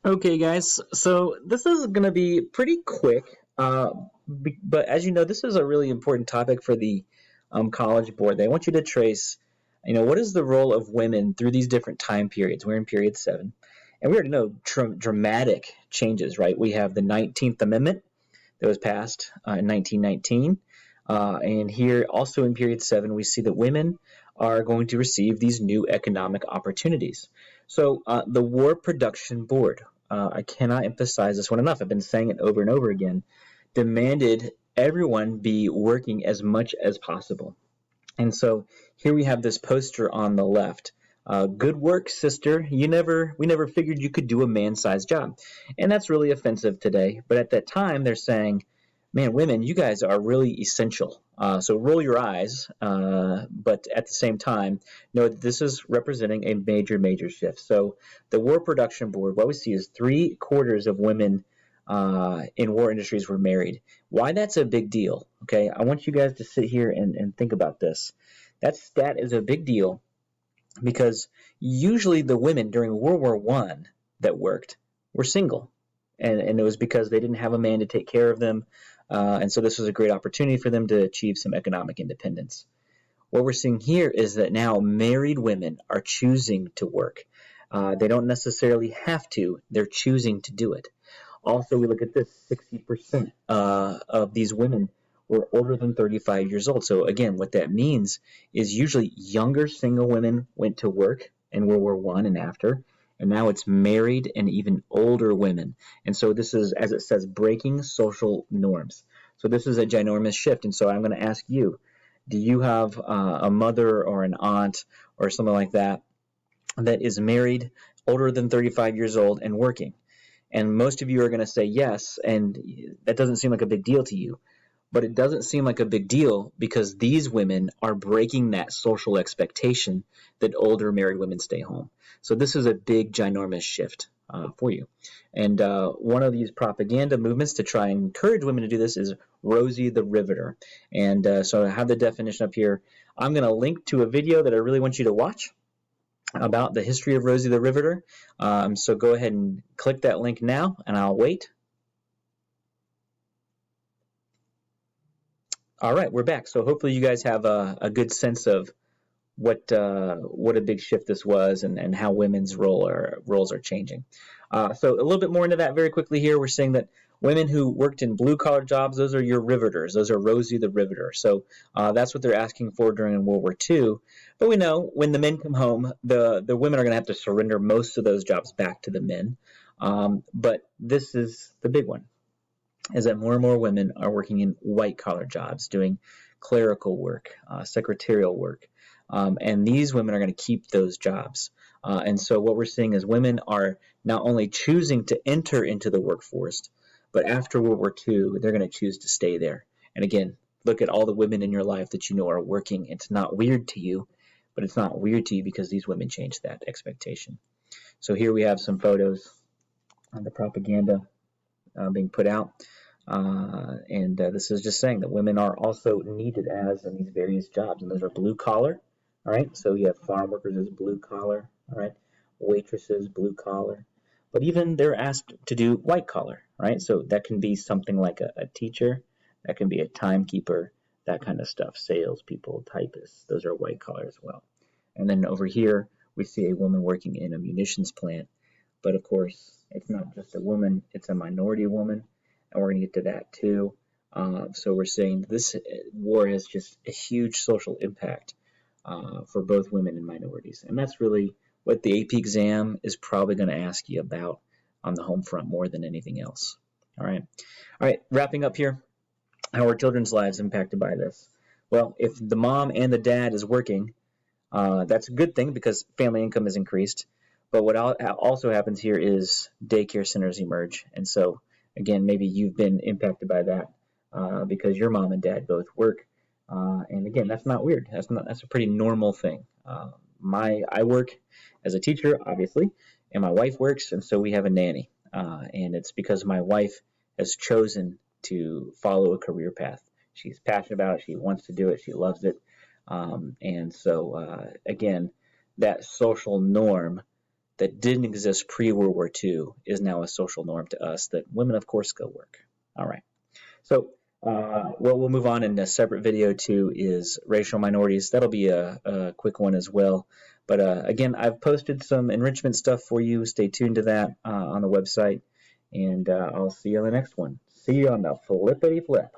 Okay, guys, so this is going to be pretty quick, but as you know, this is a really important topic for the College Board. They want you to trace, what is the role of women through these different time periods. We're in period 7, and we already know dramatic changes, right? We have the 19th Amendment that was passed in 1919, and here also in period 7, we see that women are going to receive these new economic opportunities. So the War Production Board, I cannot emphasize this one enough. I've been saying it over and over again, demanded everyone be working as much as possible. And so here we have this poster on the left. Good work, sister. We never figured you could do a man-sized job. And that's really offensive today. But at that time, they're saying, man, women, you guys are really essential. So roll your eyes, but at the same time, know that this is representing a major, major shift. So the War Production Board, what we see is 3/4 of women in war industries were married. Why that's a big deal, okay? I want you guys to sit here and think about this. That stat is a big deal because usually the women during World War I that worked were single. And it was because they didn't have a man to take care of them. And so this was a great opportunity for them to achieve some economic independence. What we're seeing here is that now married women are choosing to work. They don't necessarily have to, they're choosing to do it. Also, we look at this, 60% of these women were older than 35 years old. So again, what that means is usually younger single women went to work in World War I and after, and now it's married and even older women. And so this is, as it says, breaking social norms. So this is a ginormous shift. And so I'm going to ask you, do you have a mother or an aunt or something like that that is married, older than 35 years old, and working? And most of you are going to say yes, and that doesn't seem like a big deal to you. But it doesn't seem like a big deal because these women are breaking that social expectation that older married women stay home. So this is a big, ginormous shift for you. And one of these propaganda movements to try and encourage women to do this is Rosie the Riveter. And so I have the definition up here. I'm going to link to a video that I really want you to watch about the history of Rosie the Riveter. So go ahead and click that link now, and I'll wait. All right, we're back. So hopefully you guys have a good sense of what a big shift this was and how women's roles are changing. So a little bit more into that very quickly here. We're saying that women who worked in blue-collar jobs, those are your riveters. Those are Rosie the Riveter. So that's what they're asking for during World War II. But we know when the men come home, the women are going to have to surrender most of those jobs back to the men. But this is the big one, is that more and more women are working in white-collar jobs, doing clerical work, secretarial work. And these women are going to keep those jobs. And so what we're seeing is women are not only choosing to enter into the workforce, but after World War II, they're going to choose to stay there. And again, look at all the women in your life that you know are working. It's not weird to you, but it's not weird to you because these women changed that expectation. So here we have some photos of the propaganda being put out. And this is just saying that women are also needed as in these various jobs. And those are blue collar. All right, so you have farm workers as blue collar. All right, waitresses, blue collar. But even they're asked to do white collar. Right, so that can be something like a teacher. That can be a timekeeper. That kind of stuff. Salespeople, typists. Those are white collar as well. And then over here, we see a woman working in a munitions plant. But of course, it's not just a woman. It's a minority woman. And we're going to get to that too. So we're saying this war has just a huge social impact for both women and minorities. And that's really what the AP exam is probably going to ask you about on the home front more than anything else. All right, wrapping up here. How are children's lives impacted by this? Well, if the mom and the dad is working, that's a good thing because family income is increased. But what also happens here is daycare centers emerge. And so again, maybe you've been impacted by that because your mom and dad both work. And again, that's not weird. That's a pretty normal thing. I work as a teacher, obviously, and my wife works, and so we have a nanny. And it's because my wife has chosen to follow a career path. She's passionate about it. She wants to do it. She loves it. And so, again, that social norm that didn't exist pre-World War II is now a social norm to us, that women, of course, go work. All right. So what we'll move on in a separate video to is racial minorities. That'll be a quick one as well. But again, I've posted some enrichment stuff for you. Stay tuned to that on the website. And I'll see you on the next one. See you on the flippity flip.